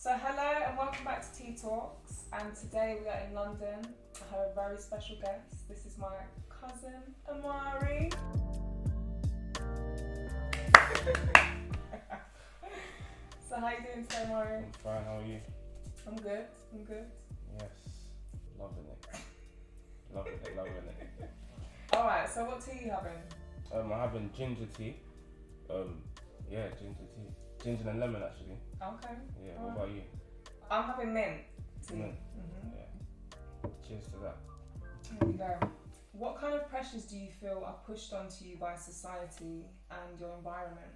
So hello and welcome back to TeaTalks, and today we are in London. I have a very special guest. This is my cousin Amari. So how you doing today, Amari? I'm fine, how are you? I'm good. Yes, loving it. Loving it. Alright, so what tea are you having? I'm having ginger tea. Ginger tea. Ginger and lemon actually. Okay. Yeah, what about you? I'm having mint tea. Mint. Mm-hmm. Yeah. Cheers to that. There we go. What kind of pressures do you feel are pushed onto you by society and your environment?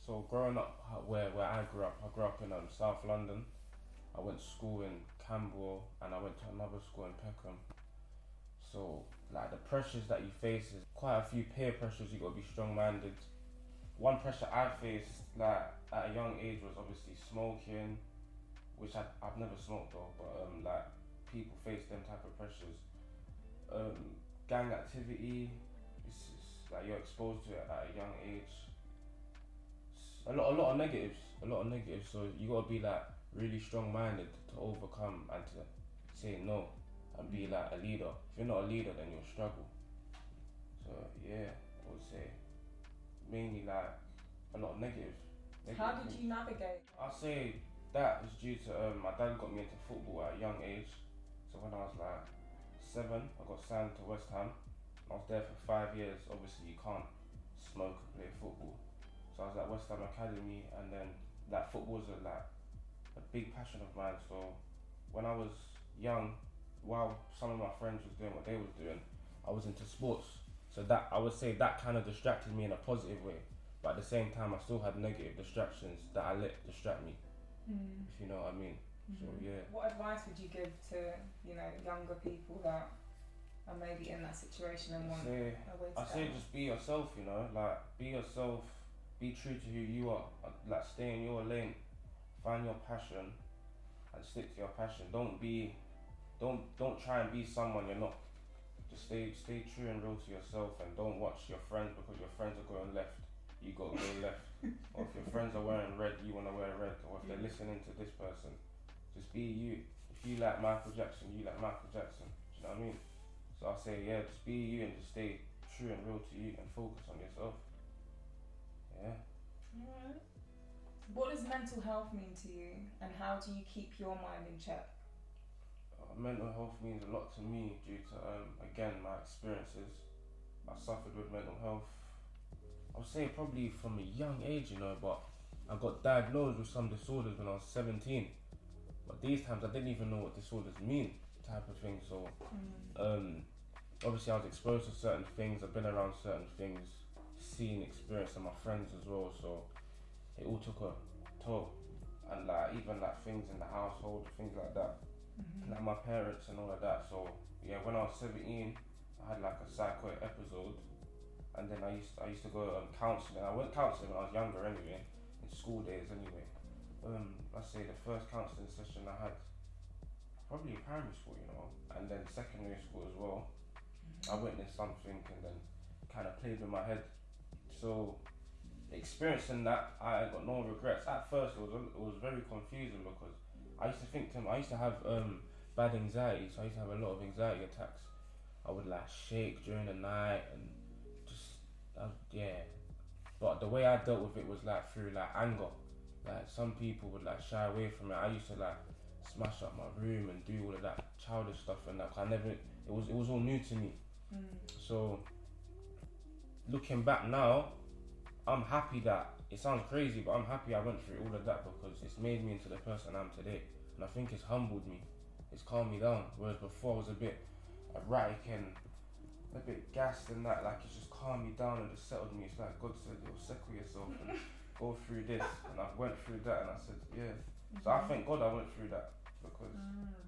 So growing up where I grew up in South London. I went to school in Camberwell and I went to another school in Peckham. So like the pressures that you face is quite a few peer pressures. You got to be strong-minded. One pressure I faced like at a young age was obviously smoking, which I've never smoked though, but like people face them type of pressures. Gang activity, it's like you're exposed to it at a young age. A lot of negatives. So you gotta be like really strong-minded to overcome and to say no and be like a leader. If you're not a leader, then you'll struggle. So yeah, I would say mainly like a lot of negative How did things. you navigate? I'll say that is due to my dad got me into football at a young age. So when I was like 7, I got signed to West Ham. I was there for 5 years. Obviously you can't smoke and play football. So I was at West Ham Academy, and then like football's a big passion of mine. So when I was young, while some of my friends was doing what they was doing, I was into sports. So that I would say that kind of distracted me in a positive way. But at the same time, I still had negative distractions that I let distract me. If you know what I mean. So yeah. What advice would you give to younger people that are maybe in that situation and want a way to I say just be yourself. Like be yourself. Be true to who you are. Like stay in your lane. Find your passion and stick to your passion. Don't try and be someone you're not. Just stay true and real to yourself, and don't watch your friends because your friends are going left. You gotta go left. Or if your friends are wearing red, you wanna wear red. Or if they're listening to this person, just be you. If you like Michael Jackson, you like Michael Jackson. Do you know what I mean? So I say just be you and just stay true and real to you and focus on yourself. Yeah. Alright. What does mental health mean to you, and how do you keep your mind in check? Mental health means a lot to me due to again my experiences. I suffered with mental health. I would say probably from a young age, but I got diagnosed with some disorders when I was 17. But these times I didn't even know what disorders mean, type of thing. So obviously I was exposed to certain things. I've been around certain things, seen, experienced, and my friends as well. So it all took a toll, and like even like things in the household, things like that, like my parents and all of that. So yeah, when I was 17, I had like a psychotic episode, and then I used to go counselling. I went counselling when I was younger anyway, in school days anyway. Let's say the first counselling session I had probably in primary school, and then secondary school as well. I witnessed something and then kind of played with my head. So experiencing that, I got no regrets. At first it was very confusing because I used to have bad anxiety, so I used to have a lot of anxiety attacks. I would like shake during the night and just but the way I dealt with it was like through like anger. Like some people would like shy away from it. I used to like smash up my room and do all of that childish stuff, and like it was all new to me. So looking back now, I'm happy that, it sounds crazy, but I'm happy I went through all of that because it's made me into the person I am today. And I think it's humbled me. It's calmed me down. Whereas before I was a bit erratic and a bit gassed and that, like it's just calmed me down and just settled me. It's like God said, settle yourself and go through this. And I went through that and I said, yeah. So I thank God I went through that because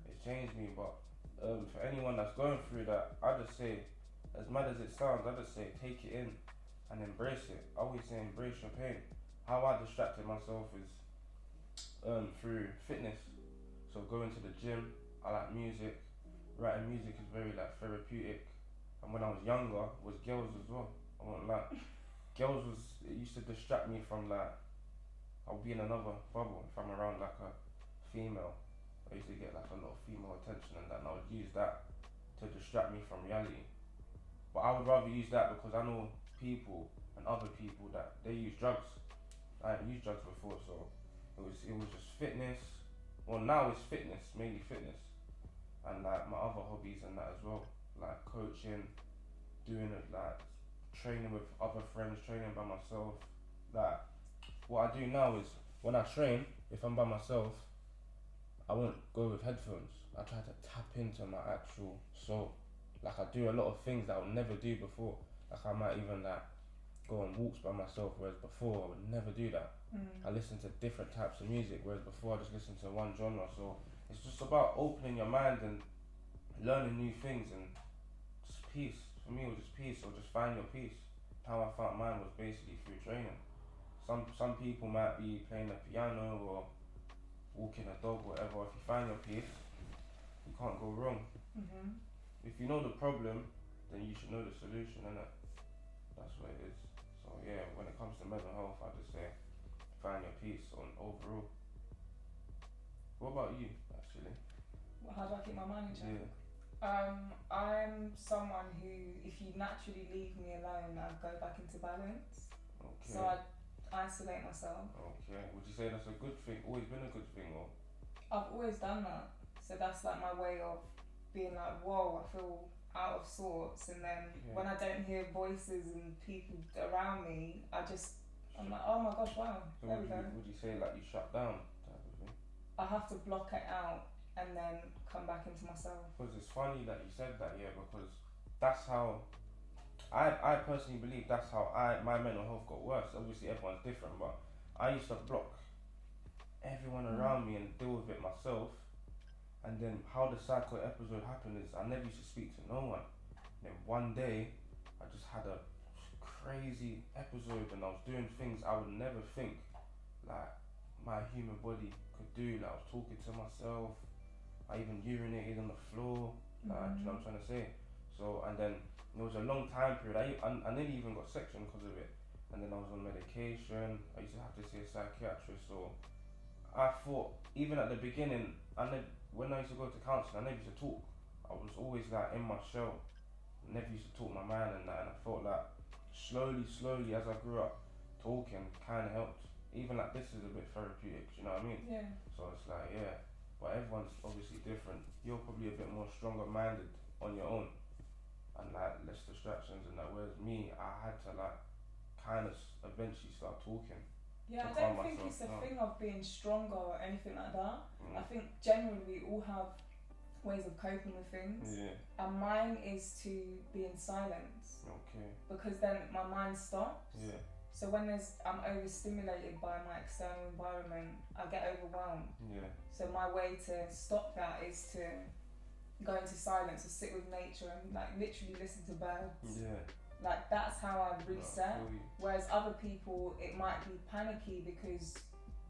it changed me. But for anyone that's going through that, I just say, as mad as it sounds, I just say take it in and embrace it. I always say embrace your pain. How I distracted myself is through fitness. So going to the gym, I like music. Writing music is very like therapeutic. And when I was younger, was girls as well. I won't lie. It used to distract me from like I'll be in another bubble if I'm around like a female. I used to get like a lot of female attention and that, and I would use that to distract me from reality. But I would rather use that because I know people and other people that they use drugs. I haven't used drugs before, so it was just fitness. Well, now it's fitness, mainly fitness, and like my other hobbies and that as well, like coaching, doing it like training with other friends, training by myself. Like what I do now is when I train, if I'm by myself, I won't go with headphones. I try to tap into my actual soul. Like I do a lot of things that I would never do before. Like I might even like go on walks by myself, whereas before I would never do that. I listen to different types of music, whereas before I just listened to one genre. So it's just about opening your mind and learning new things and just peace. For me, it was just peace, or just find your peace. How I found mine was basically through training. Some people might be playing the piano or walking a dog, whatever. If you find your peace, you can't go wrong. If you know the problem, then you should know the solution, innit? That's what it is. So yeah, when it comes to mental health, I just say find your peace on overall. What about you, actually? Well, how do I keep my mind in check? Yeah. I'm someone who, if you naturally leave me alone, I go back into balance. Okay. So I isolate myself. Okay. Would you say that's a good thing? Always been a good thing, or? I've always done that. So that's like my way of being like, whoa, I feel out of sorts. And then when I don't hear voices and people around me, I'm like, oh my gosh, wow. So there we go. would you say like you shut down type of thing? I have to block it out and then come back into myself. Because it's funny that you said that, yeah, because that's how I personally believe that's how my mental health got worse. Obviously everyone's different, but I used to block everyone around me and deal with it myself. And then how the cycle episode happened is I never used to speak to no one. Then one day I just had a crazy episode and I was doing things I would never think like my human body could do. Like I was talking to myself, I even urinated on the floor, like, do you know what I'm trying to say? So, and then it was a long time period. I nearly even got sectioned because of it. And then I was on medication. I used to have to see a psychiatrist. So I thought, even at the beginning, when I used to go to counselling, I never used to talk. I was always like in my shell. Never used to talk my mind and that. And I felt like slowly as I grew up, talking kind of helped. Even like this is a bit therapeutic, you know what I mean? Yeah. So it's like, yeah. But everyone's obviously different. You're probably a bit more stronger minded on your own. And like less distractions and that. Whereas me, I had to like kind of eventually start talking. Yeah, I don't think it's a thing of being stronger or anything like that. I think generally we all have ways of coping with things. Yeah. And mine is to be in silence. Okay. Because then my mind stops. Yeah. So when I'm overstimulated by my external environment, I get overwhelmed. Yeah. So my way to stop that is to go into silence or sit with nature and like literally listen to birds. Yeah. Like that's how I reset. No, Whereas other people, it might be panicky because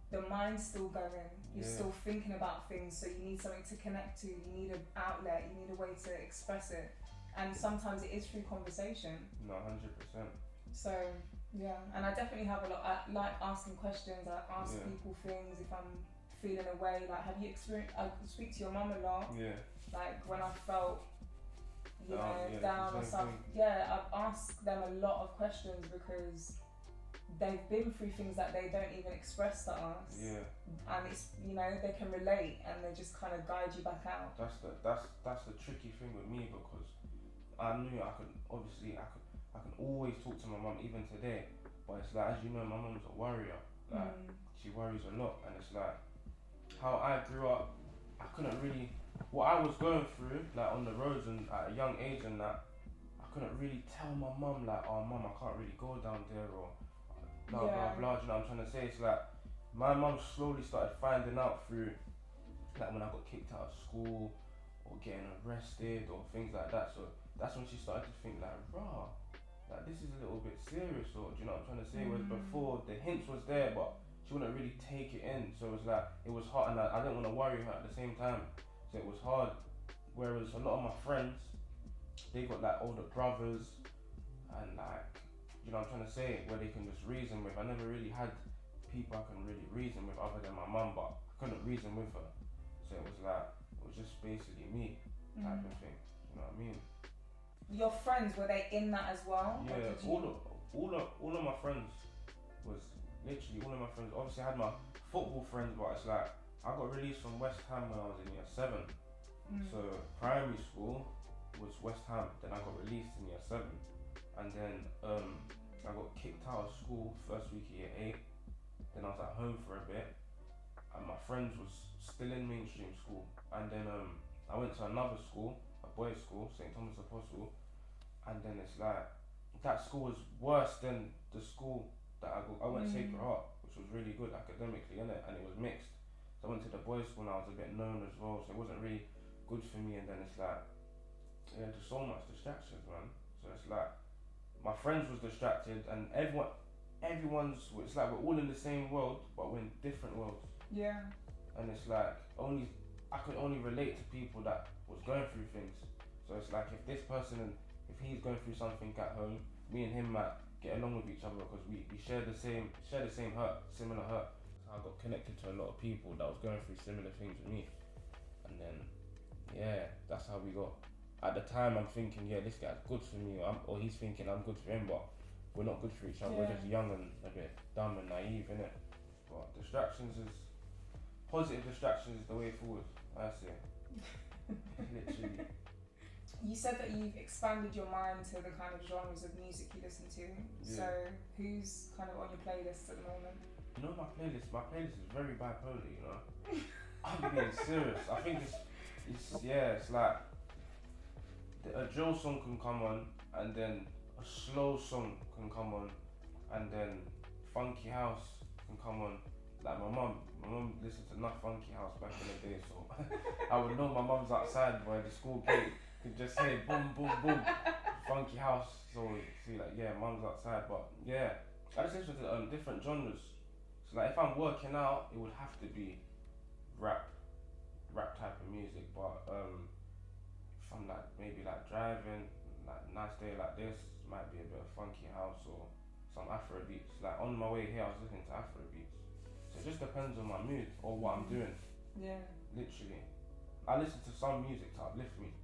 the mind's still going. You're still thinking about things, so you need something to connect to. You need an outlet. You need a way to express it. And sometimes it is through conversation. No, 100%. So yeah, and I definitely have a lot. I like asking questions. I ask people things if I'm feeling away. Like, have you experienced? I speak to your mum a lot. Yeah. Like when I felt, down or something. Thing. Yeah, I've asked them a lot of questions because they've been through things that they don't even express to us. Yeah. And it's they can relate and they just kind of guide you back out. That's the tricky thing with me because I knew I can always talk to my mum even today, but it's like, as you know, my mum's a warrior. Like she worries a lot, and it's like how I grew up. I couldn't really what I was going through like on the roads and at a young age and that. I couldn't really tell my mum like, oh mum, I can't really go down there or blah blah blah. Do you know what I'm trying to say? It's like my mum slowly started finding out through like when I got kicked out of school or getting arrested or things like that. So that's when she started to think like, rah, like this is a little bit serious, or do you know what I'm trying to say? Whereas before the hints was there, but she wouldn't really take it in. So it was like it was hard, and I didn't want to worry her at the same time. So it was hard. Whereas a lot of my friends, they got like older brothers, and like, you know what I'm trying to say, where they can just reason with. I never really had people I can really reason with other than my mum, but I couldn't reason with her. So it was just basically me type of thing. You know what I mean? Your friends, were they in that as well? Yeah, all of my friends was literally all of my friends. Obviously, I had my football friends, but it's like I got released from West Ham when I was in year 7. So primary school was West Ham. Then I got released in year 7, and then I got kicked out of school first week of year 8. Then I was at home for a bit, and my friends was still in mainstream school. And then I went to another school, a boys' school, St. Thomas Apostle. And then it's like, that school was worse than the school that I went Sacred Heart, which was really good academically, innit? And it was mixed. So I went to the boys' school and I was a bit known as well, so it wasn't really good for me. And then it's like, yeah, just so much distractions, man. So it's like, my friends was distracted, and everyone's, it's like we're all in the same world, but we're in different worlds. Yeah. And it's like, I could only relate to people that was going through things. So it's like, if this person if he's going through something at home, me and him might get along with each other because we share the same hurt, similar hurt. I got connected to a lot of people that was going through similar things with me, and then yeah, that's how we got. At the time, I'm thinking, yeah, this guy's good for me, or he's thinking I'm good for him, but we're not good for each other. We're just young and a bit dumb and naive, innit? But positive distractions is the way forward. I say, literally. You said that you've expanded your mind to the kind of genres of music you listen to. Yeah. So who's kind of on your playlist at the moment? You know, my playlist is very bipolar, you know. I'm being serious. I think it's like a drill song can come on, and then a slow song can come on, and then funky house can come on. Like my mum listened to enough funky house back in the day, so I would know my mum's outside by the school gate. Could just say boom, boom, boom, funky house. So see, like, yeah, mum's outside, but yeah, I just listen to different genres. So like, if I'm working out, it would have to be rap type of music. But if I'm like maybe like driving, like nice day like this, might be a bit of funky house or some Afro beats. Like on my way here, I was listening to Afro beats. So it just depends on my mood or what I'm doing. Yeah. Literally, I listen to some music to uplift me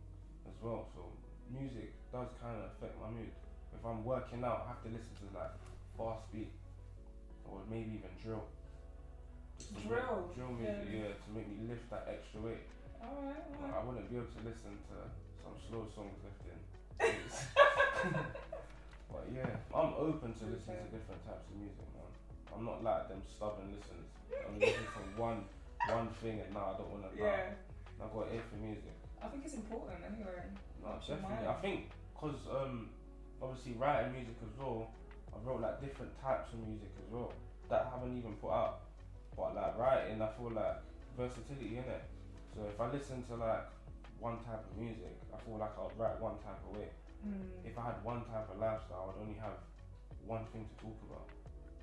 as well, so music does kind of affect my mood. If I'm working out, I have to listen to like fast beat or maybe even drill music, yeah, to make me lift that extra weight. Alright. I wouldn't be able to listen to some slow songs lifting. But yeah, I'm open to listening to different types of music, man. I'm not like them stubborn listeners. I'm listening to one thing and now I don't want to. I've got ear for music. I think it's important anyway. No, definitely. I think because obviously writing music as well, I wrote like different types of music as well that I haven't even put out. But like writing, I feel like versatility in it. So if I listen to like one type of music, I feel like I'll write one type of way. If I had one type of lifestyle, I'd only have one thing to talk about.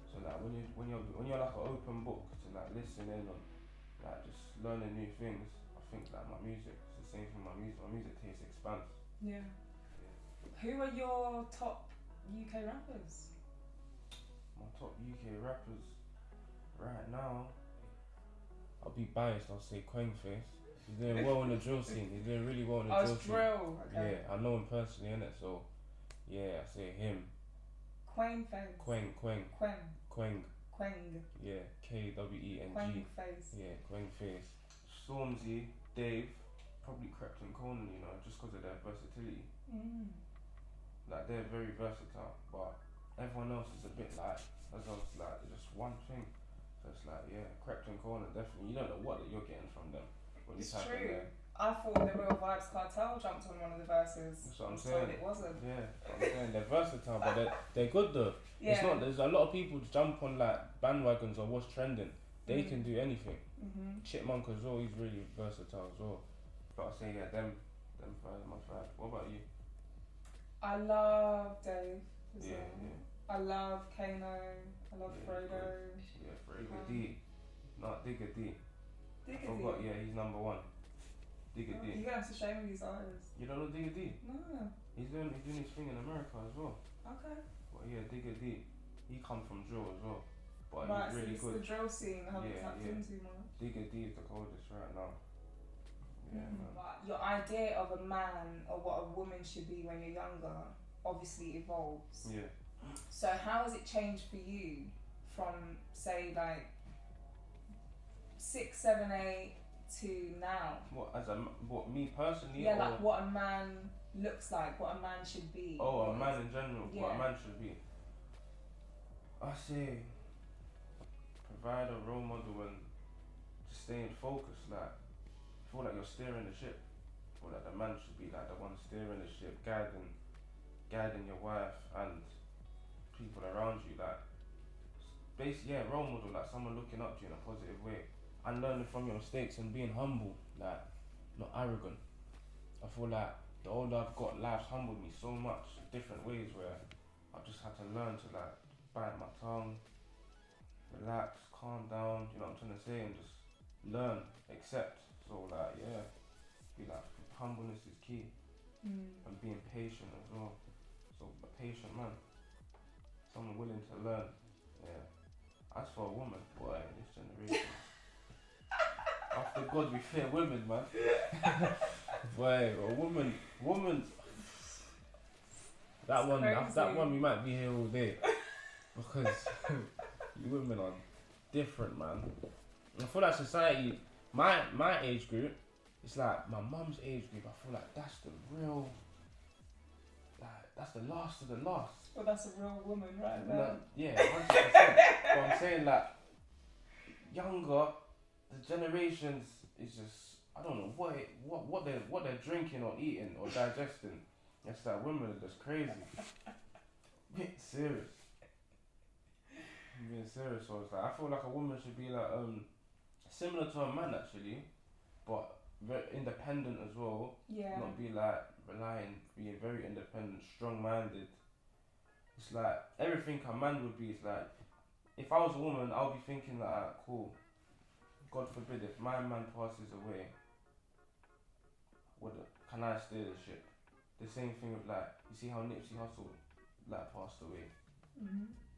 So like when you're like an open book to like listen in on like just learning new things, I think like my music. Same thing, my music taste expands. Yeah. Who are your top UK rappers? My top UK rappers right now, I'll be biased, I'll say Quangface. He's doing well in the drill scene. He's doing really well in the drill scene. Drill. Okay. Yeah, I know him personally, innit? So yeah, I say him. Quangface. Quang. Yeah, Kweng. Quangface. Yeah, Quangface. Stormzy, Dave. Probably Krypton Conan, you know, just because of their versatility. Like they're very versatile, but everyone else is a bit like, just one thing. So it's like, yeah, Krypton Conan, definitely. You don't know what you're getting from them when you type in there. I thought the Real Vibes Cartel jumped on one of the verses. That's what I'm saying. It wasn't. Yeah, I'm saying they're versatile, but they're good though. Yeah. It's not. There's a lot of people jump on like bandwagons or what's trending. They can do anything. Chipmunk as well, he's really versatile as well. But I say, yeah, them five, my five. What about you? I love Dave. Yeah. I love Kano. I love Fredo. Yeah, Fredo D. No, Digga D. Digga D. Yeah, he's number one. Digga D. You're gonna have to show me these artists. You don't know Digga D? No. He's doing his thing in America as well. Okay. But yeah, Digga D. He comes from drill as well. but right, he's really so good. it's the drill scene I haven't Yeah, tapped yeah. into much. Digger D is the coldest right now. Yeah, man. But your idea of a man or what a woman should be when you're younger obviously evolves. Yeah. So how has it changed for you from say like 6, 7, 8 to now? What me personally? Yeah, or like what a man looks like, what a man should be. a man in general. Yeah. What a man should be. I say provide a role model and just staying focused. Like feel like you're steering the ship. Feel like the man should be like the one steering the ship, guiding your wife and people around you. Like basically, yeah, role model, like someone looking up to you in a positive way and learning from your mistakes and being humble, like not arrogant. I feel like the older I've got, life's humbled me so much different ways where I've just had to learn to like bite my tongue, relax, calm down, you know what I'm trying to say, and just learn, accept. So like yeah, be like humbleness is key and being patient as well. So a patient man, someone willing to learn. Yeah. As for a woman, boy, this generation. After God, we fear women, man. Boy, a woman. That one, crazy. that one, we might be here all day because you women are different, man. I feel like society, my age group, it's like my mum's age group. I feel like that's the real, like that's the last of the last. Well, that's a real woman, right there. Like, yeah, 100%. But I'm saying like younger, the generations is just I don't know what they're drinking or eating or digesting. It's like women are just crazy. Bit serious. I'm being serious. So it's like I feel like a woman should be like similar to a man actually, but very independent as well. Yeah. Not be like relying, being very independent, strong-minded. It's like everything a man would be. It's like if I was a woman, I'll be thinking like, ah, cool. God forbid if my man passes away, can I steer the ship? The same thing with like you see how Nipsey Hussle like passed away.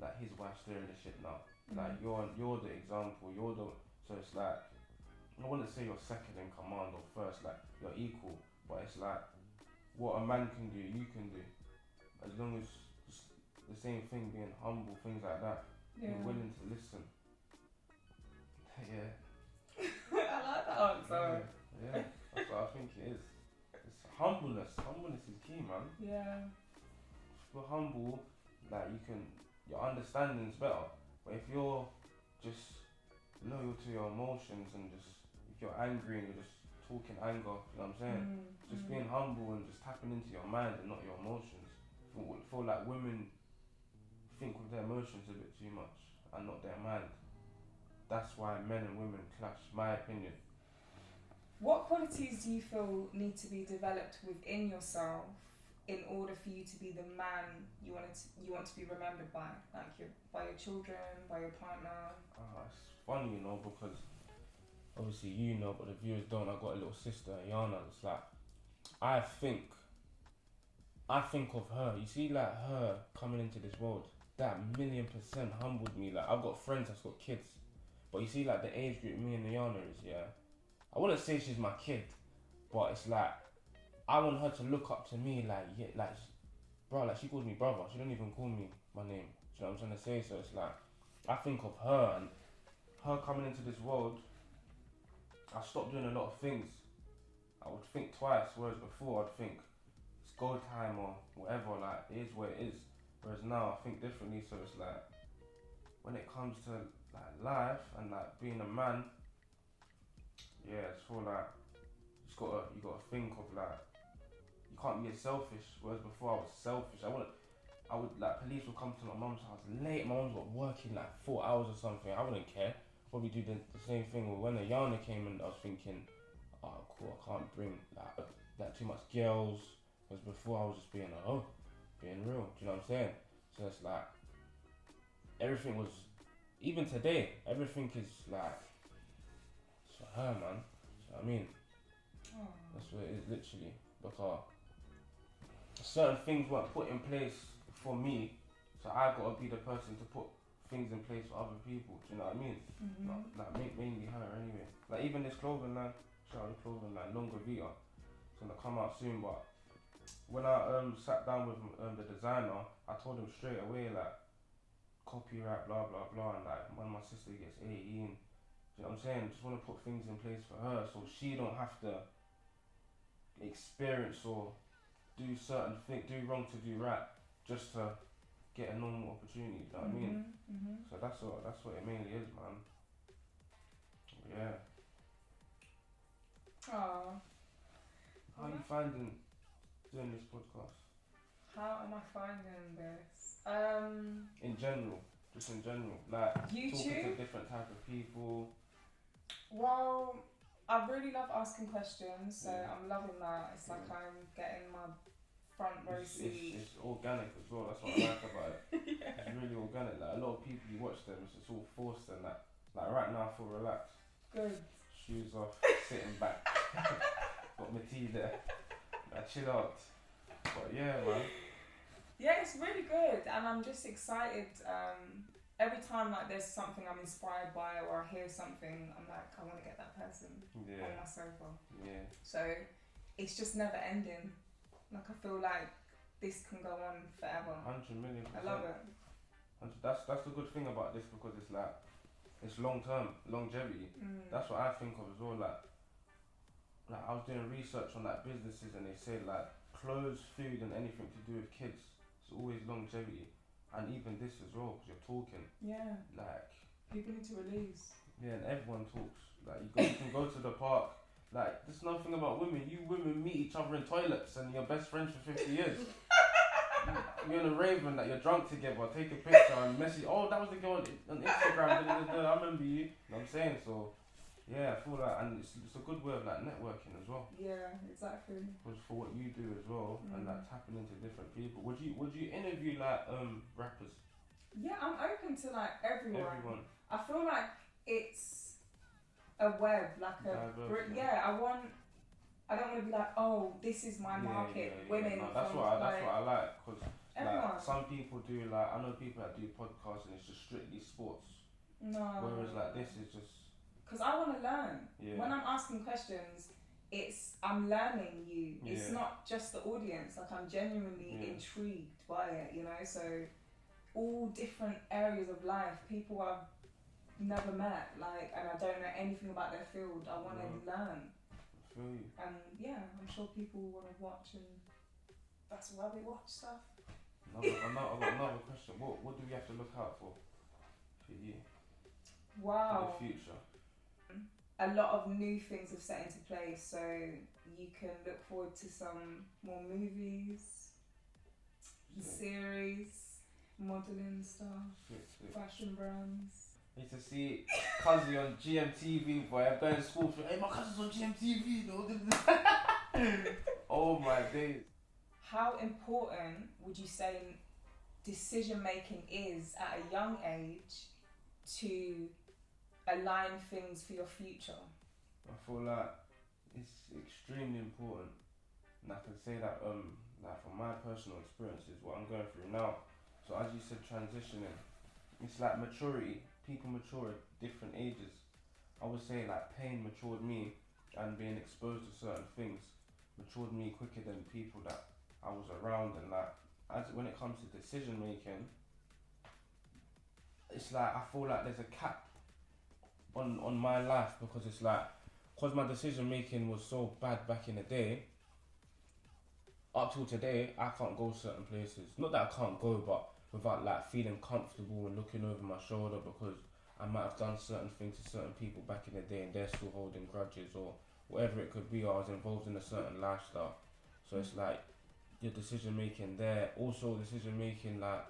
Like his wife steering the ship now. Like you're the example. So it's like I wouldn't say you're second in command or first. Like you're equal, but it's like what a man can do, you can do, as long as the same thing, being humble, things like that. Yeah. Being willing to listen. Yeah. I like that answer. Yeah, that's what I think it is. It's humbleness. Humbleness is key, man. Yeah. If you're humble, like your understanding's better. But if you're just loyal to your emotions and if you're angry and you're just talking anger, you know what I'm saying? Just being humble and just tapping into your mind and not your emotions. I feel like women think with their emotions a bit too much and not their mind. That's why men and women clash, my opinion. What qualities do you feel need to be developed within yourself in order for you to be the man you want to be remembered by, like by your children, by your partner? It's funny, because obviously you know, but the viewers don't. I got a little sister, Yana. It's like I think of her. You see, like her coming into this world, that 1,000,000% humbled me. Like I've got friends that's got kids, but you see, like the age group me and Yana is, yeah. I wouldn't say she's my kid, but it's like I want her to look up to me, like she calls me brother. She don't even call me my name. Do you know what I'm trying to say? So it's like I think of her and her coming into this world. I stopped doing a lot of things. I would think twice, whereas before I'd think it's go time or whatever. Like it is what it is. Whereas now I think differently. So it's like when it comes to like life and like being a man. Yeah, it's for like you gotta think of like you can't be selfish. Whereas before I was selfish. I would like police would come to my mum's house late. My mum's got working like 4 hours or something. I wouldn't care. Probably do the same thing. When the Yana came in, I was thinking, oh cool, I can't bring like too much girls. Because before I was just being real. Do you know what I'm saying? So it's like everything was, even today, everything is like. For her, man. So I mean, that's what it is literally. Because certain things weren't put in place for me, so I gotta be the person to put things in place for other people. Do you know what I mean? Mm-hmm. Mainly her anyway. Like even this clothing line, shout out the clothing line, Longa Vita. It's gonna come out soon, but when I sat down with the designer, I told him straight away like copyright, blah blah blah, and like when my sister gets 18, do you know what I'm saying? Just want to put things in place for her so she don't have to experience or do certain things, do wrong to do right, just to get a normal opportunity. You know what I mean? Mm-hmm. So that's what it mainly is, man. Yeah. Oh. How are you finding doing this podcast? How am I finding this? In general, just in general, like YouTube? talking to different type of people. Well, I really love asking questions, so Yeah. I'm loving that. It's like I'm getting my front row seat. It's organic as well. That's what I like about it. Yeah. It's really organic. Like a lot of people, you watch them, it's just all forced and that. Like right now, I feel relaxed. Good. Shoes off, sitting back. Got my tea there. I chill out. But yeah, man. Yeah, it's really good, and I'm just excited. Every time like there's something I'm inspired by or I hear something, I'm like, I want to get that person on my sofa. Yeah. So it's just never ending. Like I feel like this can go on forever. 100 million%. I love it. That's the good thing about this, because it's like it's long term, longevity. That's what I think of as well. Like I was doing research on like businesses, and they said like clothes, food, and anything to do with kids, it's always longevity. And even this as well, because you're talking. Yeah. Like people need to release. Yeah, and everyone talks. Like you can go to the park. Like there's nothing about women. You women meet each other in toilets, and you're best friends for 50 years. You're in a rave and that you're drunk together. Take a picture and message. Oh, that was the girl on Instagram. I remember you. You know what I'm saying? So yeah, I feel like, and it's a good way of like networking as well. Yeah, exactly. Because for what you do as well, and like tapping into different people. Would you interview like rappers? Yeah, I'm open to like everyone. Everyone. I feel like it's a web, like diverse, I don't want to be like, oh, this is my market. Women. No, that's what I like, because everyone. like some people do, like I know people that do podcasts and it's just strictly sports. No. Whereas like this is just. Because I want to learn. Yeah. When I'm asking questions, I'm learning you. Yeah. It's not just the audience. Like I'm genuinely intrigued by it, you know. So all different areas of life, people I've never met, like, and I don't know anything about their field. I want to learn. I feel you. And yeah, I'm sure people want to watch, and that's why they watch stuff. I've got another question. What do we have to look out for you? Wow. For the future. A lot of new things have set into place, so you can look forward to some more movies, series, modelling stuff, fashion brands. I used to see Cuzzy on GMTV, boy. I'm going to school for, hey, my cousin's on GMTV, though. Oh my days. How important would you say decision making is at a young age to align things for your future? I feel like it's extremely important, and I can say that like from my personal experiences, what I'm going through now. So as you said, transitioning, it's like maturity. People mature at different ages. I would say like pain matured me, and being exposed to certain things matured me quicker than people that I was around. And like when it comes to decision making, it's like I feel like there's a cap on my life, because it's like, because my decision making was so bad back in the day, up till today I can't go certain places. Not that I can't go, but without like feeling comfortable and looking over my shoulder, because I might have done certain things to certain people back in the day and they're still holding grudges, or whatever it could be, or I was involved in a certain lifestyle. So it's like your decision making there. Also decision making, like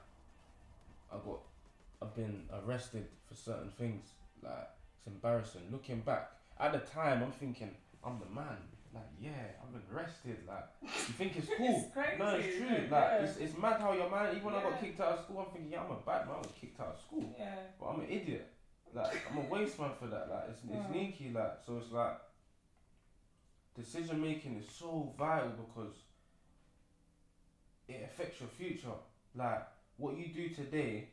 I've been arrested for certain things. Like it's embarrassing. Looking back, at the time I'm thinking I'm the man. Like yeah, I've been arrested. Like you think it's cool? It's crazy. No, it's true. Like it's mad how you're man. Even when I got kicked out of school, I'm thinking, yeah, I'm a bad man. I was kicked out of school. Yeah. But I'm an idiot. Like I'm a waste man for that. Like it's sneaky. Like so it's like decision making is so vital, because it affects your future. Like what you do today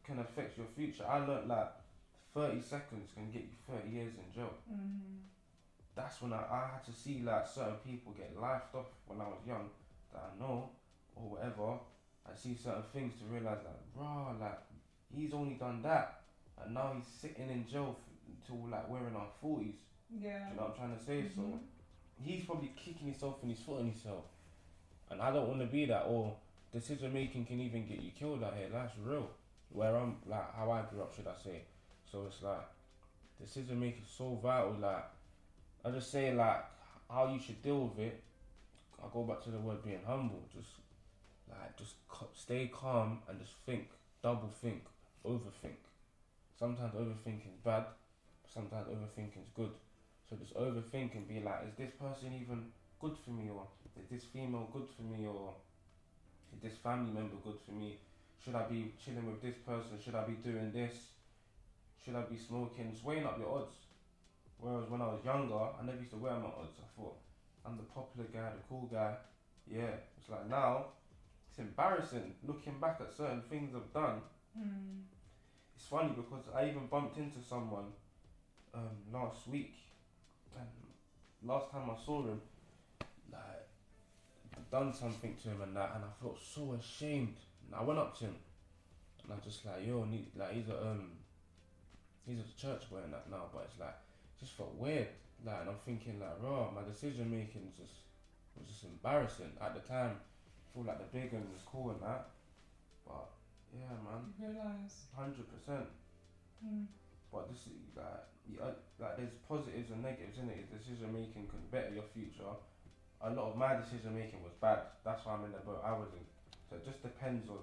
can affect your future. I learned like 30 seconds can get you 30 years in jail. That's when I had to see like certain people get lifed off when I was young that I know or whatever. I see certain things to realise that, rah, like he's only done that and now he's sitting in jail until like we're in our 40s. Yeah. Do you know what I'm trying to say? So he's probably kicking himself in his foot in himself. And I don't want to be that. Or decision making can even get you killed out here. That's real. Where I'm, like, how I grew up, should I say. So it's like, decision making is so vital. Like, I just say, like, how you should deal with it. I go back to the word being humble. Just stay calm and just think. Double think. Overthink. Sometimes overthinking is bad. Sometimes overthinking is good. So just overthink and be like, is this person even good for me? Or is this female good for me? Or is this family member good for me? Should I be chilling with this person? Should I be doing this? Should I be smoking? Just weighing up your odds. Whereas when I was younger, I never used to weigh my odds. I thought, I'm the popular guy, the cool guy. Yeah, it's like now, it's embarrassing looking back at certain things I've done. It's funny because I even bumped into someone last week. And last time I saw him, like, I'd done something to him and that, and I felt so ashamed. And I went up to him, and I just like, yo, like he's a church boy and that now, but it's like, it just felt weird. Like, and I'm thinking like, raw, my decision making was just embarrassing at the time. I feel like the big one was cool and that, but yeah, man, You realise. 100%. But this is like there's positives and negatives in it. Decision making can better your future. A lot of my decision making was bad. That's why I'm in the boat I was in. So it just depends on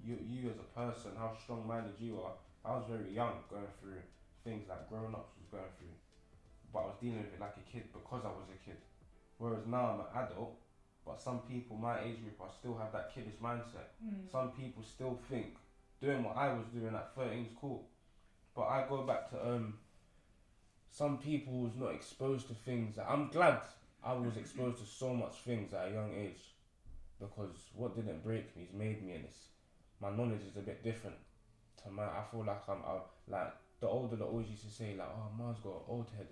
you as a person, how strong minded you are. I was very young going through things like grown ups was going through, but I was dealing with it like a kid because I was a kid. Whereas now I'm an adult, but some people my age group I still have that kiddish mindset. Some people still think doing what I was doing at 13 is cool. But I go back to some people who's not exposed to things. I'm glad I was exposed to so much things at a young age, because what didn't break me has made me, and my knowledge is a bit different to my. I feel like I'm like the older that always used to say like, oh, man's got old head.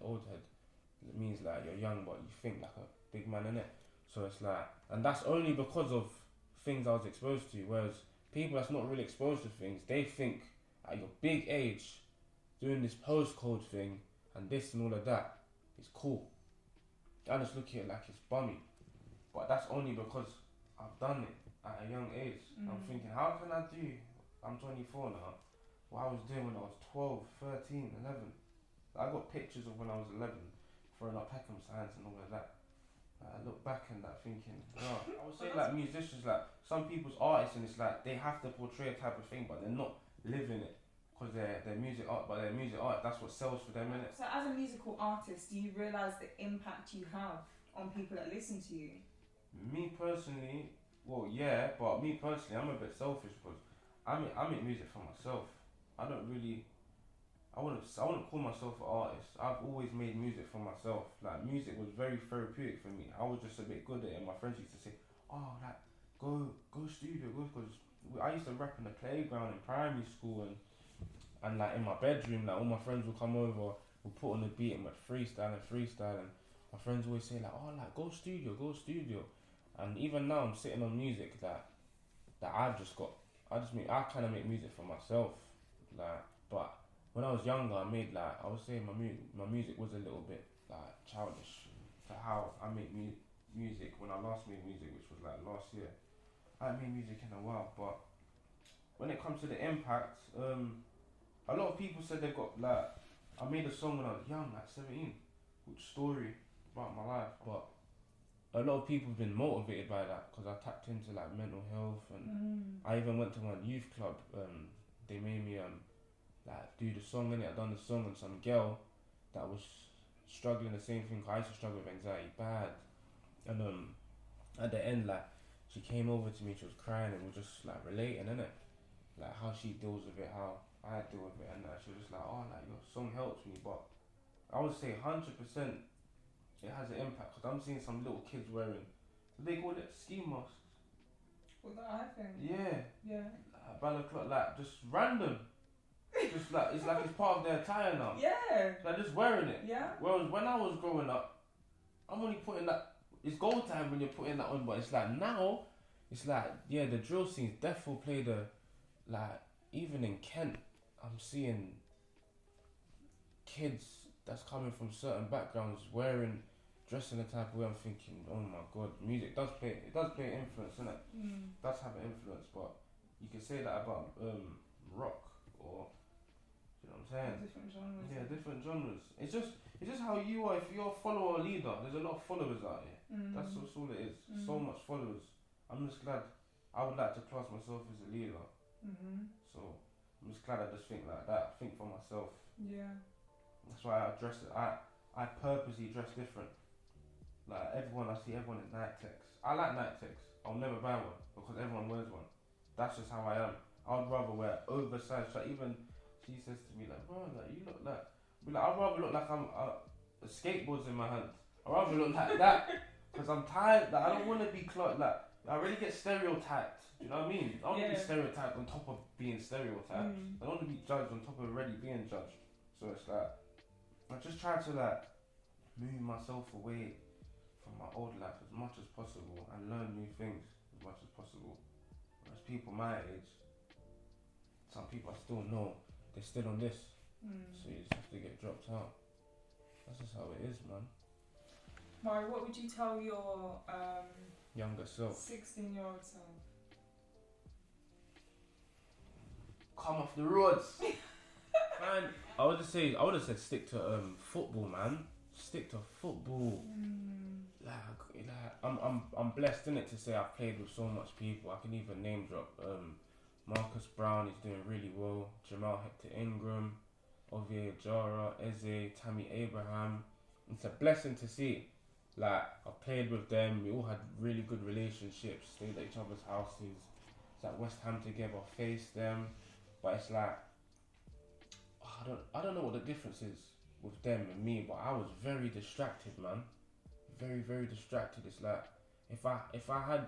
It means like you're young but you think like a big man, innit? So it's like, and that's only because of things I was exposed to. Whereas people that's not really exposed to things, they think at your big age doing this postcode thing and this and all of that is cool. I just look at it like it's bummy. But that's only because I've done it at a young age. I'm thinking, how can I do, I'm 24 now, what I was doing when I was 12, 13, 11. I got pictures of when I was 11 throwing up Peckham signs and all of that. I look back and that thinking, no. I would say like musicians, like some people's artists, and it's like they have to portray a type of thing but they're not living it. Because they're music art, but their music art, that's what sells for them, innit? So as a musical artist, do you realise the impact you have on people that listen to you? Me personally, well, yeah, but me personally, I'm a bit selfish because I make music for myself. I wouldn't call myself an artist. I've always made music for myself. Like, music was very therapeutic for me. I was just a bit good at it, and my friends used to say, oh, like, go studio, because I used to rap in the playground in primary school, and like in my bedroom, like all my friends would come over, we'll put on the beat and we'd freestyle, and my friends always say like, oh, like go studio, and even now I'm sitting on music that I've just got. I kind of make music for myself, like. But when I was younger, I would say my music was a little bit like childish to how I make music when I last made music, which was like last year. I haven't made music in a while, but when it comes to the impact, a lot of people said they've got like, I made a song when I was young, like 17, which story about my life, but a lot of people have been motivated by that because I tapped into like mental health, and I even went to my youth club. They made me like do the song, and I done the song on some girl that was struggling the same thing. I used to struggle with anxiety bad, and at the end, like, she came over to me, she was crying, and we were just like relating, innit? Like how she deals with it, how I deal with it, and she was just like, oh, like your song helps me. But I would say 100% it has an impact, because I'm seeing some little kids wearing, what they call it, ski masks. What the eye thing? Yeah. Yeah. Balaclava, like just random. Just like it's part of their attire now. Yeah. They're just wearing it. Yeah. Whereas when I was growing up, I'm only putting that. It's go time when you're putting that on, but it's like now, it's like yeah, the drill scene's definitely played a like even in Kent, I'm seeing kids that's coming from certain backgrounds dressing the type of way. I'm thinking, oh my god, music does play influence, innit? Does have an influence, but you can say that about rock or you know what I'm saying? Different genres. Yeah, different genres. It's just how you are. If you're a follower or leader, there's a lot of followers out here. That's all it is. So much followers. I'm just glad. I would like to class myself as a leader. So I'm just glad I just think like that. Think for myself. Yeah. That's why I dress it. I purposely dress different. Like everyone, I see everyone in night techs. I like night techs. I'll never buy one because everyone wears one. That's just how I am. I'd rather wear oversized. Like even she says to me like, bro, like you look like. I'd rather look like I'm a skateboard's in my hand. I'd rather look like that because I'm tired. Like I don't want to be like I really get stereotyped. Do you know what I mean? I don't want to be stereotyped on top of being stereotyped. I don't want to be judged on top of already being judged. So it's like I just try to like move myself away from my old life as much as possible and learn new things as much as possible. Whereas people my age, some people I still know, they're still on this. So you just have to get dropped out. That's just how it is, man. Mari, what would you tell your younger self? 16-year-old self. Come off the roads. Man, I would have said stick to football, man. Stick to football. Like I'm blessed in it to say I've played with so much people. I can even name drop Marcus Brown, he's doing really well. Jamal Hector Ingram, Ovie Jara, Eze, Tammy Abraham. It's a blessing to see. Like I've played with them. We all had really good relationships. Stayed at each other's houses. It's like West Ham together. Faced them, but it's like I don't know what the difference is with them and me. But I was very distracted, man. Very very distracted. It's like if I had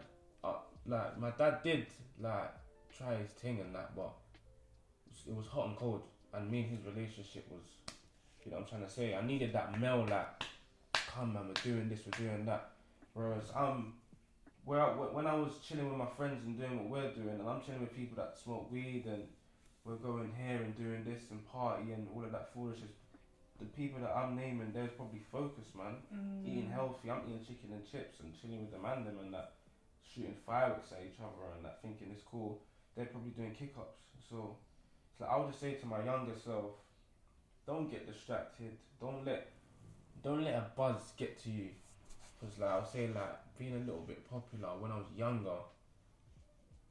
like my dad did like try his thing and that, but it was hot and cold. And me and his relationship was, you know what I'm trying to say. I needed that male like, come man, we're doing this, we're doing that. Whereas when I was chilling with my friends and doing what we're doing, and I'm chilling with people that smoke weed and we're going here and doing this and party and all of that foolishness, the people that I'm naming, they're probably focused, man. Eating healthy, I'm eating chicken and chips and chilling with them and that, shooting fireworks at each other and that, thinking it's cool. They're probably doing kick-ups. So I would just say to my younger self, don't get distracted. Don't let a buzz get to you. Because like I would say, like being a little bit popular when I was younger,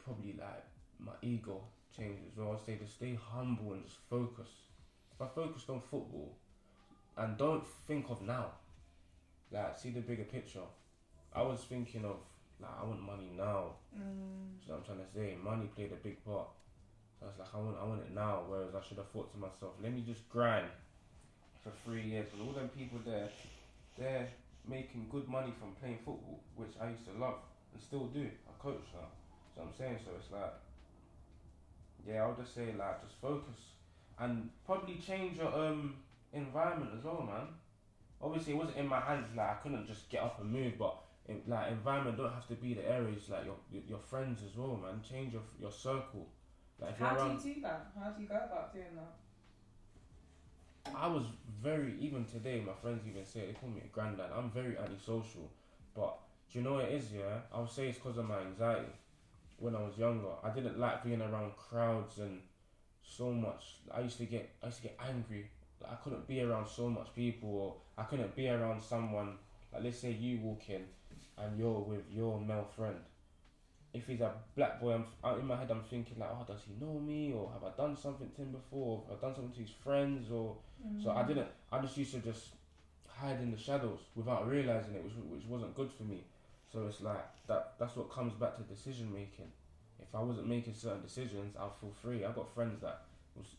probably like my ego changed as well. I'd say to stay humble and just focus. If I focused on football and don't think of now, like see the bigger picture. I was thinking of like I want money now. So I'm trying to say money played a big part. So I was like, I want it now. Whereas I should have thought to myself, let me just grind for 3 years. And all them people there, they're making good money from playing football, which I used to love and still do. I coach now. So I'm saying, so it's like, yeah, I'll just say like, just focus and probably change your environment as well, man. Obviously, it wasn't in my hands. Like I couldn't just get up and move, but like environment don't have to be the areas. Like your friends as well, man. Change your circle. Like how do you do that? How do you go about doing that? I was even today, my friends even say, they call me a granddad. I'm very antisocial. But do you know what it is, yeah? I would say it's because of my anxiety. When I was younger, I didn't like being around crowds and so much. I used to get angry. Like, I couldn't be around so much people, or I couldn't be around someone. Like let's say you walk in and you're with your male friend. If he's a black boy, in my head I'm thinking like, oh, does he know me, or have I done something to him before? Have I done something to his friends, or so I didn't. I just used to just hide in the shadows without realizing it, which wasn't good for me. So it's like that's what comes back to decision making. If I wasn't making certain decisions, I'll feel free. I got friends that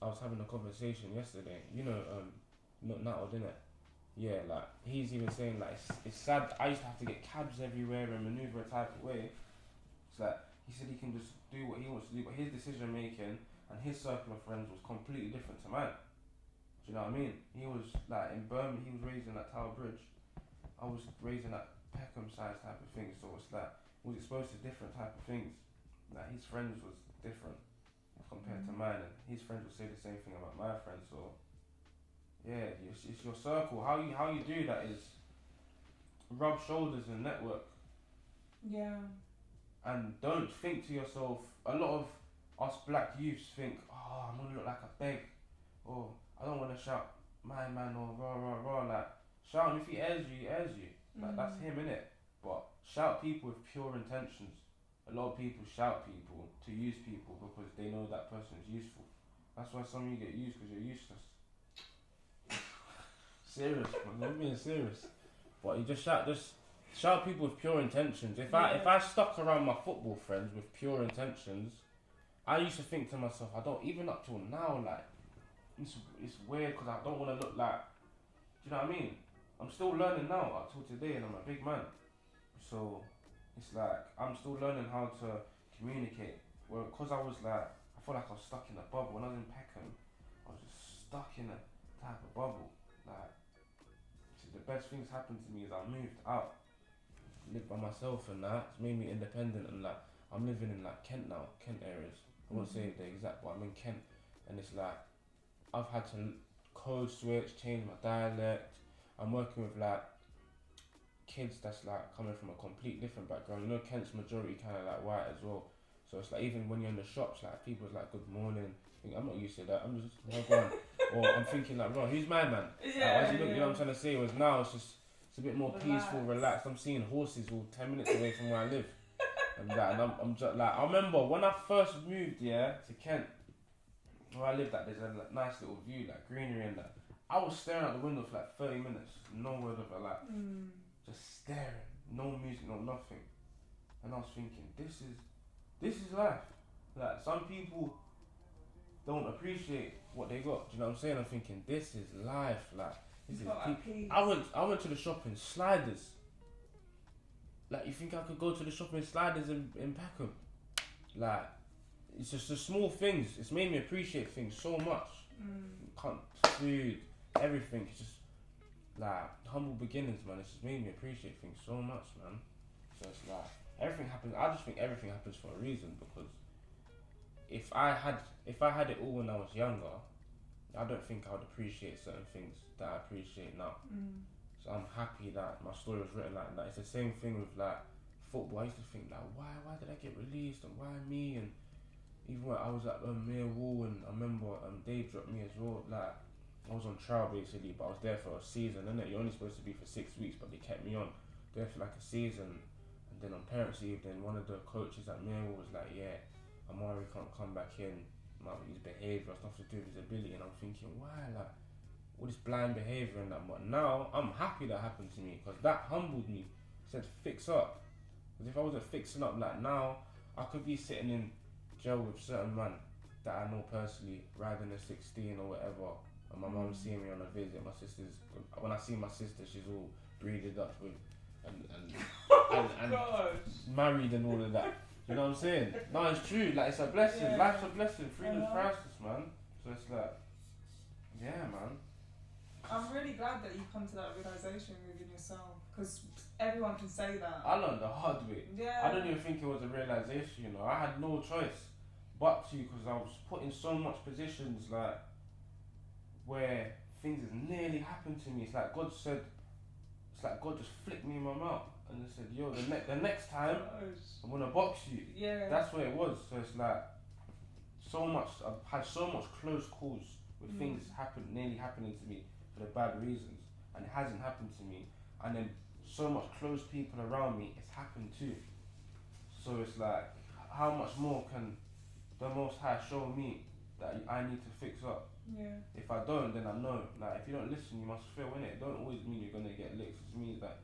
I was having a conversation yesterday. You know, not Nato, didn't it? Yeah, like he's even saying like it's sad. I used to have to get cabs everywhere and maneuver a type of way. It's like he said he can just do what he wants to do, but his decision making and his circle of friends was completely different to mine. Do you know what I mean? He was like in Birmingham, he was raised in that Tower Bridge. I was raised in that Peckham size type of thing, so it's like he was exposed to different type of things. Like his friends was different compared to mine, and his friends would say the same thing about my friends. So yeah, it's your circle. How you do that is rub shoulders and network. Yeah. And don't think to yourself. A lot of us black youths think, oh, I'm gonna look like a beg, or I don't want to shout my man or rah rah rah. Like shout him, if he airs you, he airs you. Like that's him, innit? But shout people with pure intentions. A lot of people shout people to use people because they know that person is useful. That's why some of you get used because you're useless. Serious, man. I'm being serious. But you just shout people with pure intentions. If I stuck around my football friends with pure intentions, I used to think to myself, I don't, even up till now, like it's weird because I don't want to look like. Do you know what I mean? I'm still learning now up till today, and I'm a big man. So it's like I'm still learning how to communicate. Well, because I was like, I feel like I was stuck in a bubble. When I was in Peckham, I was just stuck in a type of bubble. Like, see, the best things happened to me is I moved out, lived by myself, and that it's made me independent. And like, I'm living in like Kent now, Kent areas. I won't say the exact, but I'm in Kent, and it's like I've had to code switch, change my dialect. I'm working with like kids that's like coming from a complete different background. You know, Kent's majority kind of like white as well. So it's like even when you're in the shops, like people's like good morning. I'm not used to that. I'm just going, or I'm thinking like, bro, who's my man? Yeah, like, you know what I'm trying to say? Was now it's a bit more peaceful, relaxed. I'm seeing horses all 10 minutes away from where I live, and that. And I'm just like, I remember when I first moved to Kent, where I lived. That there's a like, nice little view, like greenery and that. I was staring out the window for like 30 minutes, no word of a lie. Just staring, no music, no nothing. And I was thinking, this is life. Like some people don't appreciate what they got. Do you know what I'm saying? I'm thinking, this is life. Like this is peak. I went to the shop in Sliders. Like you think I could go to the shop in Sliders in Peckham? Like it's just the small things. It's made me appreciate things so much. Food, everything. It's just like humble beginnings, man. It's just made me appreciate things so much, man. So it's like everything happens. I just think everything happens for a reason, because if I had it all when I was younger, I don't think I would appreciate certain things that I appreciate now. So I'm happy that my story was written like that. It's the same thing with like football. I used to think like, why did I get released and why me? And even when I was at Millwall, and I remember they dropped me as well. Like I was on trial basically, but I was there for a season, innit? You're only supposed to be for 6 weeks, but they kept me on there for like a season. And then on parents' evening, one of the coaches at Millwall was like, yeah, Amari can't come back in. His behaviour has nothing to do with his ability. And I'm thinking, why? Like all this blind behaviour and that. But now I'm happy that happened to me, because that humbled me. Said fix up. Because if I wasn't fixing up, like now I could be sitting in jail with certain man that I know personally, riding a 16 or whatever. And my mum seeing me on a visit. My sister's, when I see my sister, she's all breeded up with and married and all of that. You know what I'm saying? No, it's true. Like it's a blessing. Yeah. Life's a blessing. Freedom's priceless, man. So it's like, yeah, man. I'm really glad that you come to that realization within yourself, because everyone can say that. I learned the hard way. Yeah. I don't even think it was a realization. You know, I had no choice but to, because I was put in so much positions like where things has nearly happened to me. It's like God said. It's like God just flicked me in my mouth and they said, yo, the next time I'm gonna box you. Yeah. That's what it was. So it's like I've had so much close calls with things nearly happening to me for the bad reasons, and it hasn't happened to me. And then so much close people around me, it's happened too. So it's like, how much more can the Most High show me that I need to fix up? Yeah. If I don't, then I know. Like, if you don't listen, you must fail, innit? It don't always mean you're gonna get licks. It means that,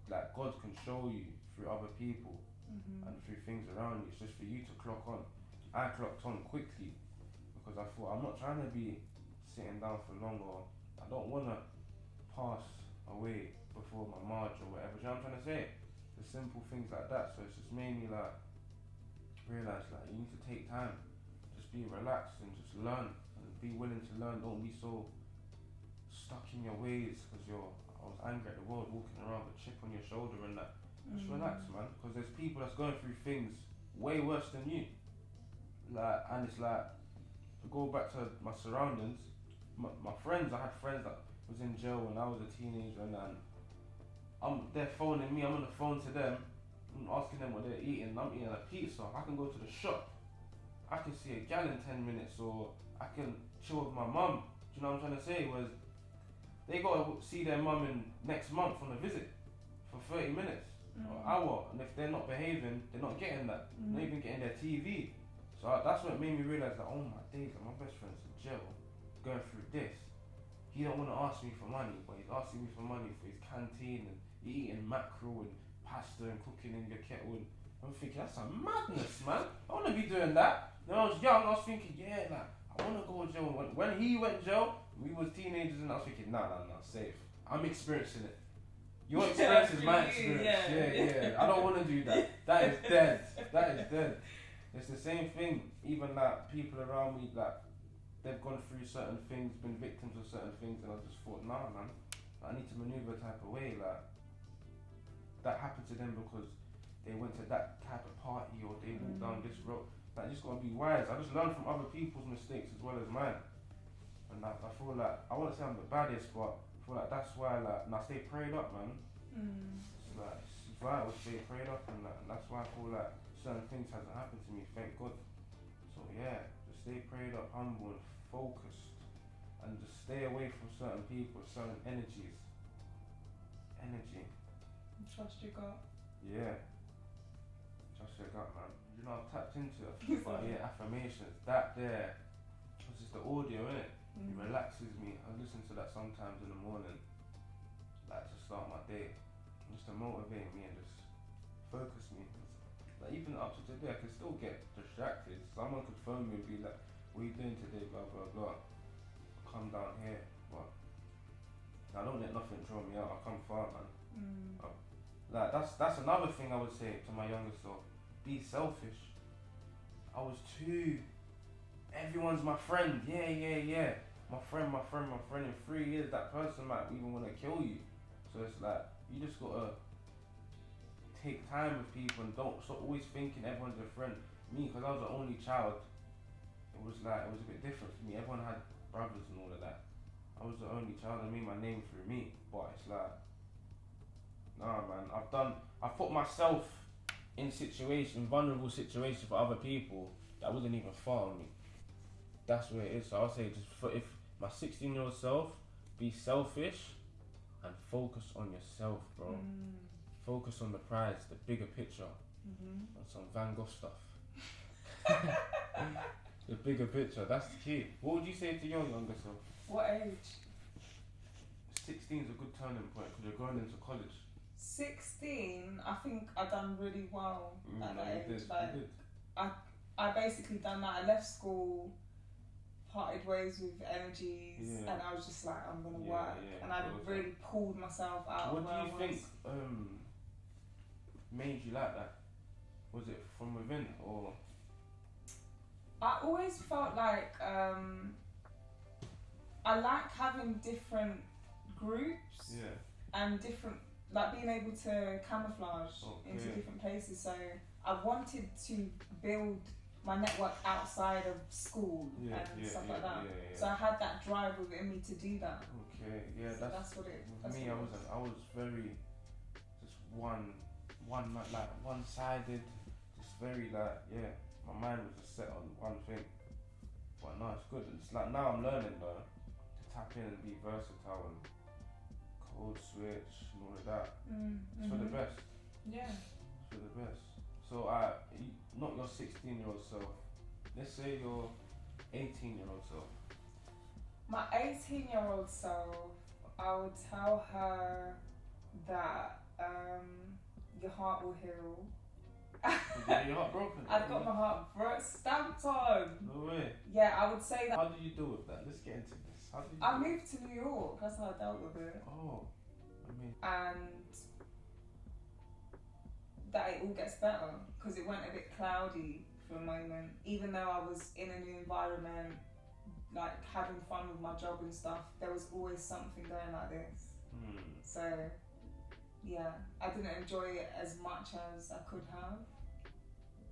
like, God can show you through other people and through things around you. It's just for you to clock on. I clocked on quickly because I thought I'm not trying to be sitting down for long, or I don't wanna pass away before my march or whatever. Do you know what I'm trying to say? The simple things like that. So it's just made me like realised like you need to take time, just be relaxed and just learn and be willing to learn. Don't be so stuck in your ways because I was angry at the world, walking around with a chip on your shoulder and that. Just relax, man, because there's people that's going through things way worse than you. Like, and it's like, to go back to my surroundings, my friends, I had friends that was in jail when I was a teenager, and they're phoning me, I'm on the phone to them, I'm asking them what they're eating, I'm eating a pizza, I can go to the shop, I can see a gal in 10 minutes, or I can chill with my mum. Do you know what I'm trying to say? Whereas they got to see their mum in next month on a visit for 30 minutes or an hour, and if they're not behaving, they're not getting that. They're not even getting their TV. So that's what made me realise that, oh my days, like my best friend's in jail, going through this. He don't want to ask me for money, but he's asking me for money for his canteen, and he eating mackerel and pasta and cooking in your kettle. And I'm thinking, that's a madness, man. I want to be doing that. When I was young, I was thinking, yeah, like, I want to go to jail. When he went to jail, we was teenagers, and I was thinking, nah, safe. I'm experiencing it. Your experience is my experience. Yeah. I don't want to do that. That is dead. It's the same thing. Even like people around me, like they've gone through certain things, been victims of certain things, and I just thought, nah, man, I need to maneuver a type of way. Like that happened to them because they went to that type of party or they walked down this road. Like, you just gotta be wise. I just learned from other people's mistakes as well as mine. And I feel like, I wouldn't say I'm the baddest, but I feel like that's why, like, and I stay prayed up, man. It's like, it's vital to stay prayed up, and that's why I feel like certain things hasn't happened to me, thank God. So yeah, just stay prayed up, humble and focused, and just stay away from certain people, certain energies. Trust your gut. Yeah. Trust your gut, man. You know, I've tapped into it, but yeah, affirmations, that there, it's just the audio, innit? It relaxes me. I listen to that sometimes in the morning, like to start my day, just to motivate me and just focus me. Like even up to today, I can still get distracted. Someone could phone me and be like, "What are you doing today?" Blah blah blah. I'll come down here, but I don't let nothing throw me out. I come far, man. Like that's another thing I would say to my younger self. Be selfish. I was too. Everyone's my friend. Yeah. My friend. In 3 years, that person might even want to kill you. So it's like you just gotta take time with people and don't stop always thinking everyone's your friend. Me, because I was the only child, it was a bit different for me. Everyone had brothers and all of that. I was the only child. I made my name through me, but it's like, nah, man. I've put myself in vulnerable situations for other people that wasn't even far on me. That's where it is. So I'll say, if my 16-year-old self, be selfish and focus on yourself, bro. Focus on the prize, the bigger picture, on some Van Gogh stuff. The bigger picture, that's the key. What would you say to your younger self? What age? 16 is a good turning point because you're going into college. 16, I think I done really well at that age. You did. I basically done that. I left school, parted ways with energies, and I was just like, I'm gonna work, and I really pulled myself out. What do you think made you like that? Was it from within, or? I always felt like I like having different groups and different, like being able to camouflage into different places. So I wanted to build my network outside of school and stuff like that. So I had that drive within me to do that. So that's what it. With me, I was very just one-sided, just very my mind was just set on one thing. But no, it's good. It's like now I'm learning though to tap in and be versatile and code switch and all of that. It's for the best. Yeah. It's for the best. So not your 16-year-old self. Let's say your 18-year-old self. My 18-year-old self, I would tell her that your heart will heal. Did you get your heart broken? I got my heart stamped on. No way. Yeah, I would say that. How did you deal with that? Let's get into this. I moved to New York. That's how I dealt with it. Oh, and that it all gets better because it went a bit cloudy for a moment. Even though I was in a new environment, like having fun with my job and stuff, there was always something going like this. So yeah, I didn't enjoy it as much as I could have.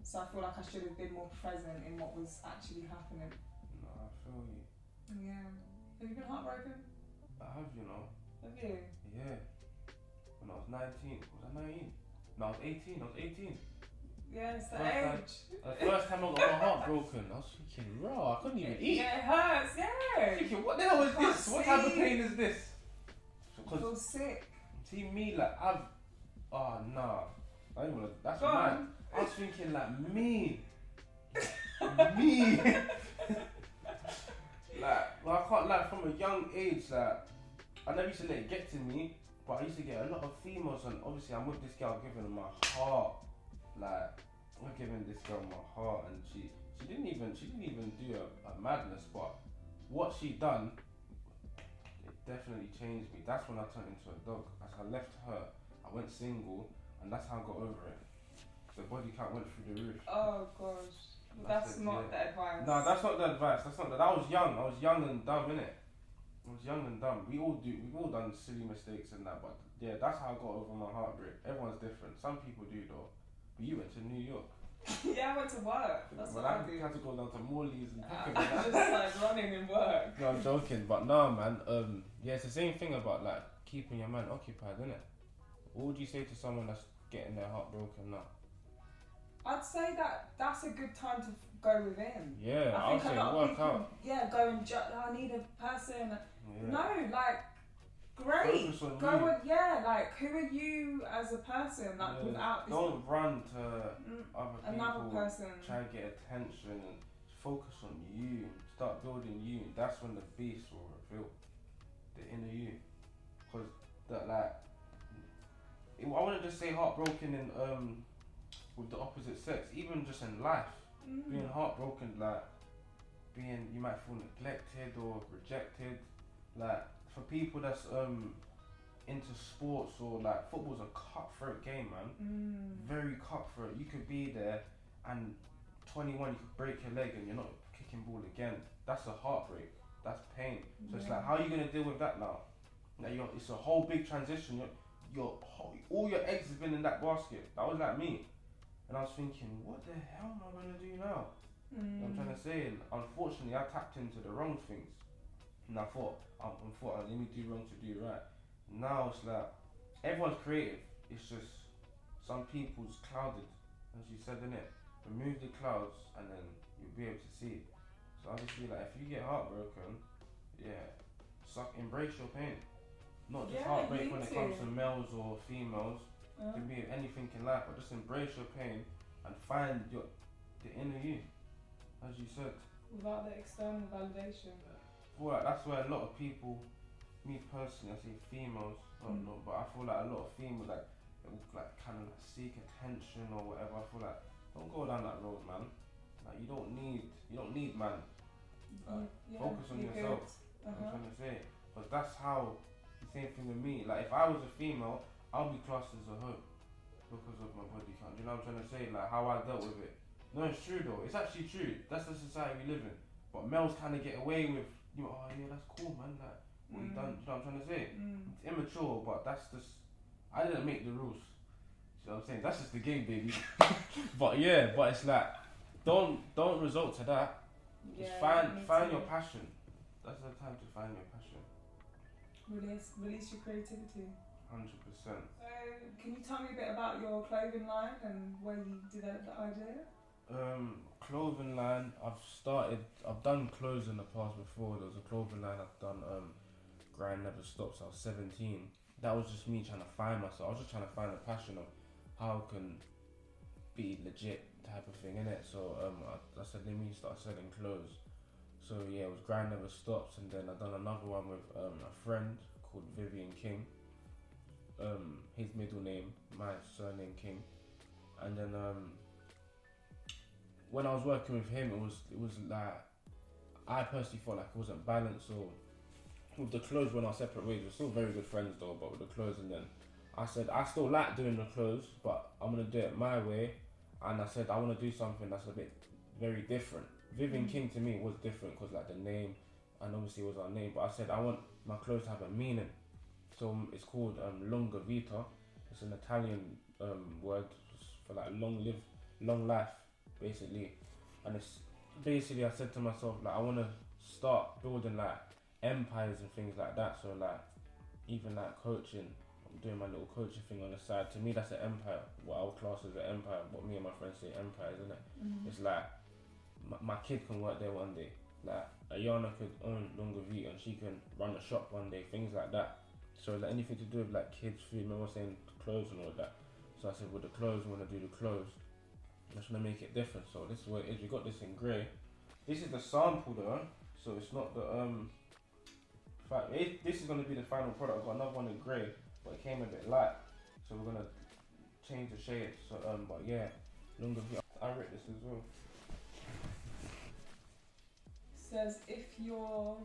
So I feel like I should have been more present in what was actually happening. No, I feel you. Yeah. Have you been heartbroken? I have, you know. Have you? Yeah. When I was 19. Was I 19? No, I was 18. I was 18. Yeah, it's the First time- age. The first time I got my heart broken, I was thinking, raw, I couldn't even eat. Yeah, it hurts, I was yeah. thinking, what the hell is Can't this? What type of see. pain is this? I Because feel sick. see me, like, oh, nah. I didn't wanna, that's Go mad. on. I was thinking, like, me. Me. Like, well, I can't lie, from a young age, like, I never used to let it get to me, but I used to get a lot of females, and obviously I'm with this girl giving her my heart. Like, I'm giving this girl my heart, and she didn't even do a madness, but what she done, it definitely changed me. That's when I turned into a dog. As I left her, I went single, and that's how I got over it. The body count went through the roof. Oh gosh. That's not the advice. No, that's not the advice. That's not that. I was young. I was young and dumb, innit? I was young and dumb. We've all done silly mistakes and that, but yeah, that's how I got over my heartbreak. Everyone's different. Some people do though. But you went to New York. Yeah, I went to work. That's what I do. had to go down to Morley's and pick I'm just like running in work. No, I'm joking, but no, man. Yeah, it's the same thing about like keeping your man occupied, isn't it? What would you say to someone that's getting their heart broken now? I'd say that's a good time to go within. Yeah, I I'll think say a lot of work people, out. yeah, go and I need a person. Yeah. No, like, great. Focus on Go you. and, yeah, like, who are you as a person? Like, Yeah. without this. Don't run to other Another people. person. Try and get attention and focus on you. Start building you. That's when the beast will reveal the inner you. Because that, like, I wouldn't just say heartbroken in with the opposite sex. Even just in life, being heartbroken, like you might feel neglected or rejected. Like for people that's into sports or like football's a cutthroat game, man. Very cutthroat. You could be there and 21 you could break your leg and you're not kicking ball again. That's a heartbreak. That's pain. So it's like, how are you gonna deal with that now? Now it's a whole big transition. All your eggs have been in that basket. That was like me, and I was thinking, what the hell am I gonna do now? You know what I'm trying to say, and unfortunately, I tapped into the wrong things, and I thought, let me do wrong to do right. Now it's like everyone's creative. It's just some people's clouded, as you said, innit? Remove the clouds, and then you'll be able to see it. So I just feel like if you get heartbroken, embrace your pain. Not just heartbreak when it comes to males or females. It can be anything in life, but just embrace your pain and find the inner you, as you said. Without the external validation. Well, that's where a lot of people, me personally, I say females, I don't know, but I feel like a lot of females kind of seek attention or whatever. I feel like don't go down that road, man. Like you don't need man. Focus on yourself. I'm trying to say, but that's how. Same thing with me. Like if I was a female, I'll be classed as a hoe because of my body count. Do you know what I'm trying to say? Like how I dealt with it. No, it's true though. It's actually true. That's the society we live in. But males kind of get away with, oh yeah, that's cool, man. Like what you done? Do you know what I'm trying to say? It's immature, but that's just. I didn't make the rules. You know what I'm saying? That's just the game, baby. But it's like, don't resort to that. Just find your passion. That's the time to find your passion. Release your creativity. 100%. So, can you tell me a bit about your clothing line and where you developed the idea? Clothing line, I've done clothes in the past before. There was a clothing line I've done, Grind Never Stops. I was 17. That was just me trying to find myself. I was just trying to find a passion of how I can be legit type of thing, innit? So I said, let me start selling clothes. So yeah, it was Grind Never Stops, and then I done another one with a friend called Vivian King. His middle name, my surname King, and then when I was working with him, it was like I personally felt like it wasn't balanced. So with the clothes, when I was separate ways, we're still very good friends though. But with the clothes, and then I said I still like doing the clothes, but I'm gonna do it my way, and I said I want to do something that's a bit very different. Vivian King to me was different because like the name, and obviously it was our name, but I said I want my clothes to have a meaning. So it's called Longa Vita. It's an Italian word for like long life, basically. And it's basically, I said to myself, like, I want to start building like empires and things like that. So like, even like coaching, I'm doing my little coaching thing on the side. To me, that's an empire. What our class is an empire. What me and my friends say empire, isn't it? It's like my kid can work there one day. Like Ayana could own Longa Vita and she can run a shop one day. Things like that. So like anything to do with like kids' food, remember I was saying clothes and all that. So I said with the clothes, we want to do the clothes. I just want to make it different. So this is what it is. We got this in grey. This is the sample though, so it's not the this is going to be the final product. I've got another one in grey, but it came a bit light. So we're going to change the shade. So but yeah, Longa Vita. I read this as well. It says if you're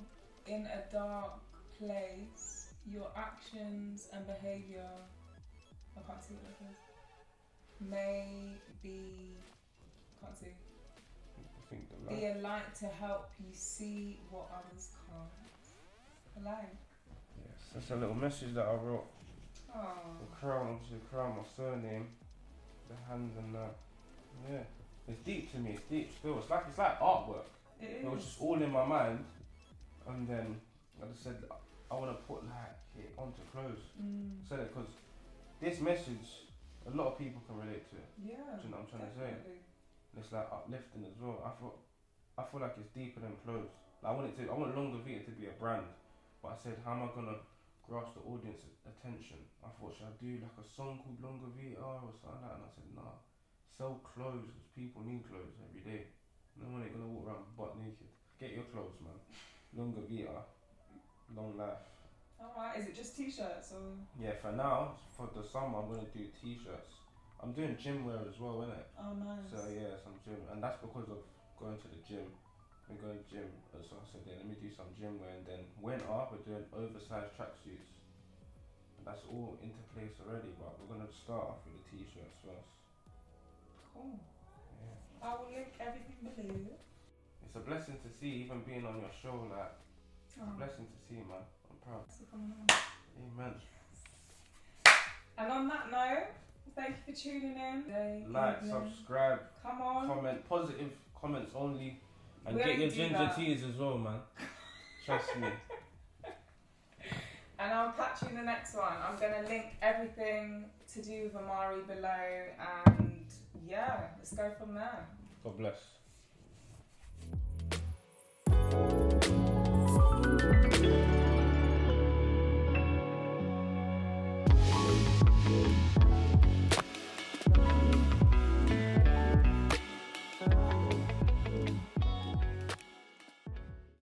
in a dark place, your actions and behaviour, I can't see what it says, may be, can't see, be a light to help you see what others can't. A light. Yes, that's a little message that I wrote. Oh. The crown, obviously the crown, my surname, the hands and that. Yeah, it's deep to me. It's deep still. It's like artwork. It is. It was just all in my mind, and then I just said I want to put like it onto clothes. Said it because this message, a lot of people can relate to it. Yeah. Do you know what I'm trying to say? And it's like uplifting as well. I feel like it's deeper than clothes. Like I want Longa Vita to be a brand, but I said how am I gonna grasp the audience attention? I thought should I do like a song called Longa Vita or something like that, and I said nah, sell clothes because people need clothes every day. No one ain't gonna walk around butt naked. Get your clothes, man. Longa Vita, long life. Alright, is it just t-shirts or? Yeah, for now, for the summer, I'm gonna do t-shirts. I'm doing gym wear as well, innit? Oh, nice. So yeah, some gym, and that's because of going to the gym. We're going to gym, so I said, yeah, let me do some gym wear, and then winter we're doing oversized tracksuits. That's all into place already, but we're gonna start off with the t-shirts first. Cool. Yeah. I will link everything below. It's a blessing to see, even being on your show, like, it's a blessing to see, man. I'm proud. Amen. And on that note, thank you for tuning in. Like, subscribe, come on, comment, positive comments only, and we get your ginger teas as well, man. Trust me. And I'll catch you in the next one. I'm going to link everything to do with Amari below, and yeah, let's go from there. God bless.